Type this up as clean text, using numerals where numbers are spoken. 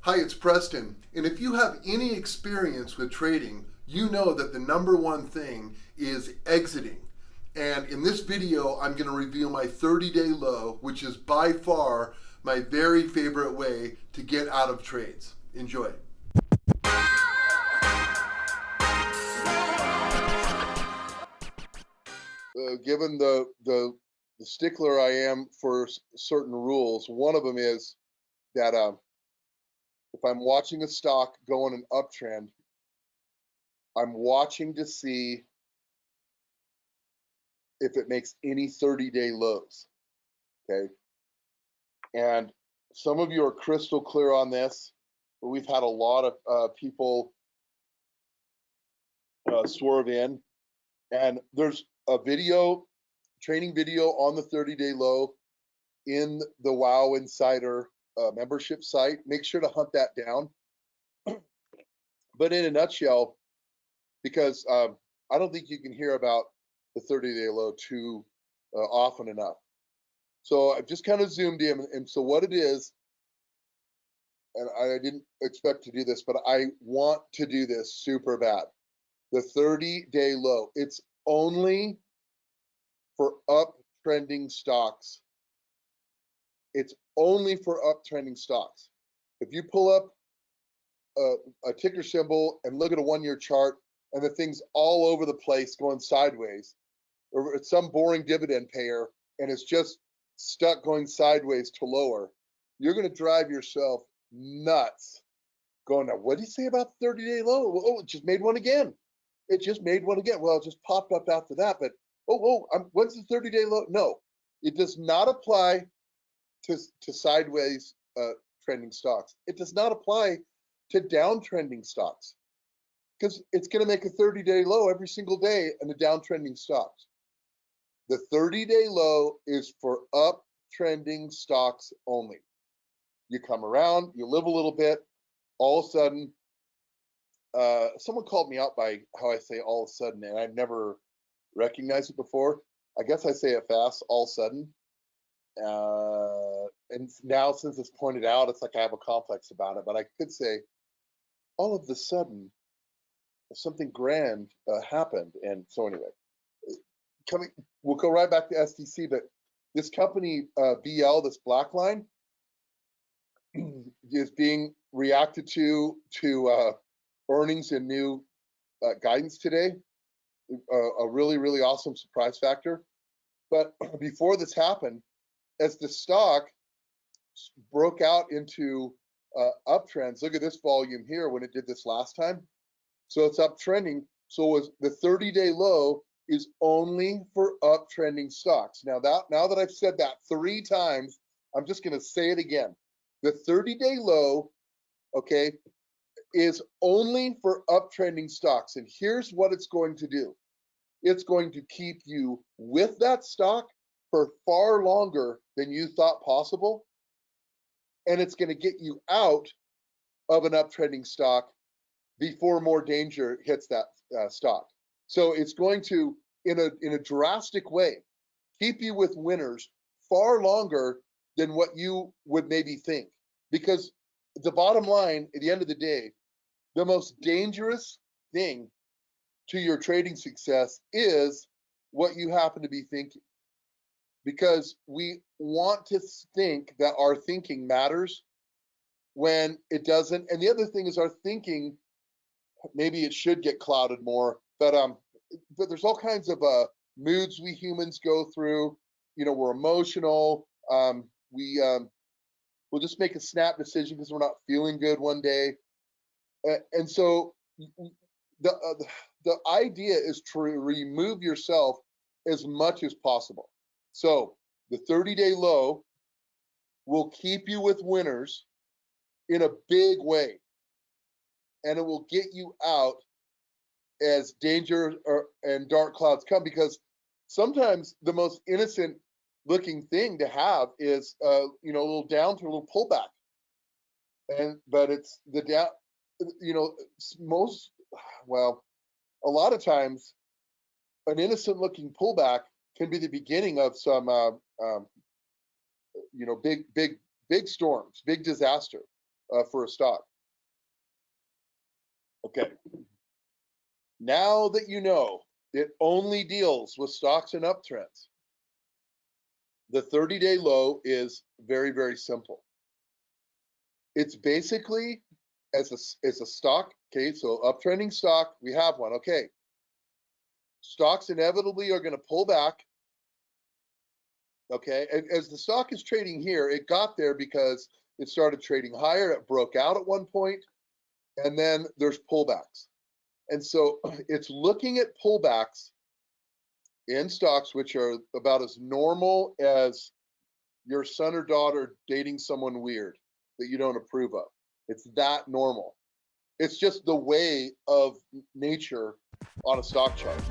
Hi, it's Preston. And if you have any experience with trading, you know that the number one thing is exiting. And in this video, I'm going to reveal my 30-day low, which is by far my very favorite way to get out of trades. Enjoy. Given the stickler I am for certain rules, one of them is that if I'm watching a stock go on an uptrend, I'm watching to see if it makes any 30-day lows. Okay. And some of you are crystal clear on this, but we've had a lot of people swerve in. And there's a training video on the 30-day low in the Wow Insider membership site. Make sure to hunt that down. But in a nutshell, because I don't think you can hear about the 30-day low too often enough. So I've just kind of zoomed in, and so what it is, and I didn't expect to do this, but I want to do this super bad. The 30-day low, it's only for uptrending stocks. It's only for uptrending stocks. If you pull up a ticker symbol and look at a one-year chart and the thing's all over the place going sideways, or it's some boring dividend payer and it's just stuck going sideways to lower, you're going to drive yourself nuts going, now, what did you say about the 30-day low? Oh, it just made one again. It just made one again. Well, it just popped up after that, but when's the 30-day low? No, it does not apply to sideways trending stocks. It does not apply to downtrending stocks because it's going to make a 30-day low every single day in the downtrending stocks. The 30-day low is for uptrending stocks only. You come around, you live a little bit, all of a sudden, someone called me out by how I say all of a sudden, and I've never recognized it before. I guess I say it fast, all of a sudden. And now since it's pointed out, it's like I have a complex about it, but I could say all of the sudden something grand happened. And so anyway, we'll go right back to STC, but this company, BL, this black line, is being reacted to earnings and new guidance today. A really, really awesome surprise factor. But before this happened, as the stock broke out into uptrends, look at this volume here when it did this last time. So it's uptrending. So was the 30-day low is only for uptrending stocks. Now that I've said that 3 times, I'm just going to say it again. The 30-day low, okay, is only for uptrending stocks. And here's what it's going to do. It's going to keep you with that stock for far longer than you thought possible. And it's going to get you out of an uptrending stock before more danger hits that stock. So it's going to, in a drastic way, keep you with winners far longer than what you would maybe think. Because the bottom line, at the end of the day, the most dangerous thing to your trading success is what you happen to be thinking. Because we want to think that our thinking matters when it doesn't. And the other thing is our thinking, maybe it should get clouded more, but there's all kinds of moods we humans go through. You know, we're emotional. We'll just make a snap decision because we're not feeling good one day. And so the idea is to remove yourself as much as possible. So the 30-day low will keep you with winners in a big way, and it will get you out as danger and dark clouds come, because sometimes the most innocent looking thing to have is a little down to a little pullback, but it's the down, a lot of times an innocent looking pullback can be the beginning of some big storms, big disaster. for a stock. Okay. Now that you know it only deals with stocks and uptrends, the 30-day low is very, very simple. It's basically as a stock. Okay, so uptrending stock, we have one. Okay, stocks inevitably are going to pull back. Okay, and as the stock is trading here, it got there because it started trading higher. It broke out at one point, and then there's pullbacks. And so it's looking at pullbacks in stocks, which are about as normal as your son or daughter dating someone weird that you don't approve of. It's that normal. It's just the way of nature on a stock chart.